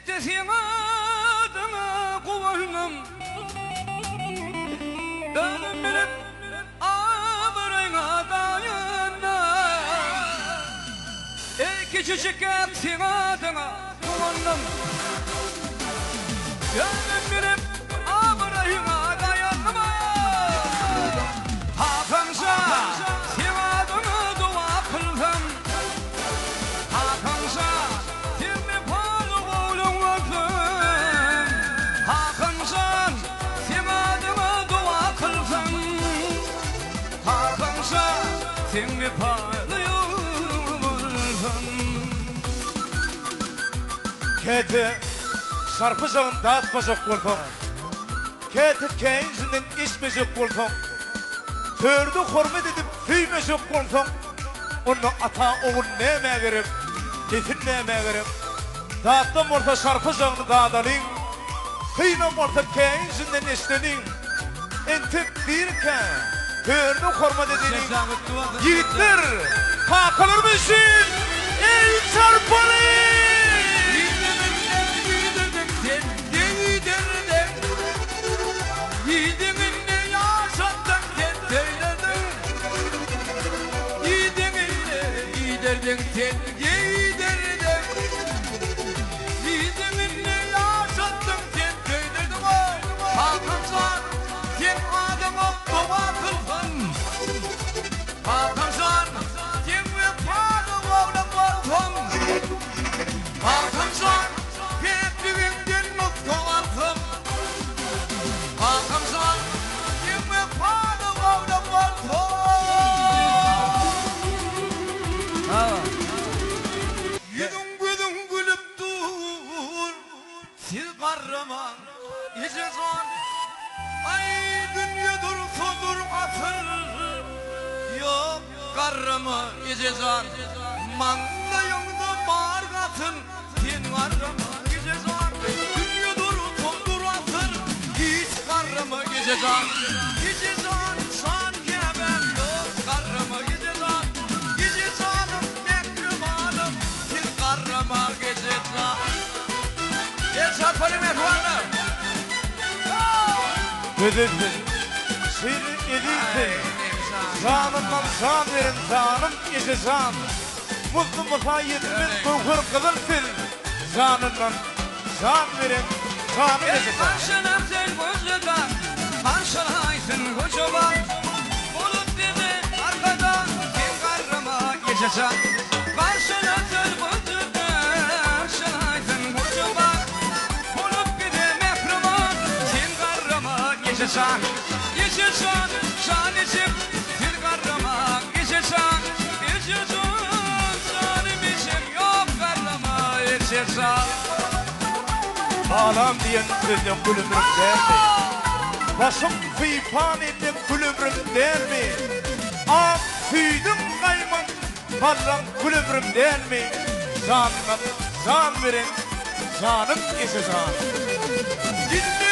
Desin adına kuvalım Dönüm bilip ağırına dayanma Küçücük etsin adına kuvalım Dönüm bilip ağırına dayanma Hakansa sen adını dua kıldım Hakansa sen mi parlıyorsun? Kedi sarpıcağın dağıtmacak bolsam, kedi kendinden içmeyecek bolsam, tördü hürmet edip süymeyecek bolsam, onu ata oğul neyme verip, kesin neyme verip, dağıttım orta sarpıcağını dağıdalım, kıynam orta kendinden içlenin, entip birken, tördü hürmet edelim, yiğitler, hakalır mısın? Ey çarpalı! Karımı gecezan Manda yolda bağır katın Sen karımı gecezan Dünya duru tondur atır Hiç karımı gecezan Gecezan san gebem yok Karımı gecezan Gecezanım mekrumanım Sen karımı gecezan Çarparım efendim Ödüldün, seni edildin. Canımdan can verin canım ise can. Mutlu musayyetimin kukur kılırsın. Canımdan can verin canım ise can. Karşına sen kocadan Karşılaysın kocaman Bulut gibi arkadan Sen karıma geçeceksin Karşına sen kocadan Karşılaysın kocaman Bulut gibi mehruman Sen karıma geçeceksin Geçeceksin şan içim Sen karıma geçeceksin Geçeceksin şanım içim Yok karıma geçeceksin Ağlam diyen sözüm gülümrüm der mi? Başım fıypan ettim gülümrüm der mi? Ah tüydüm kayman Ballam gülümrüm der mi? Canım can verin canım ise can. Dinle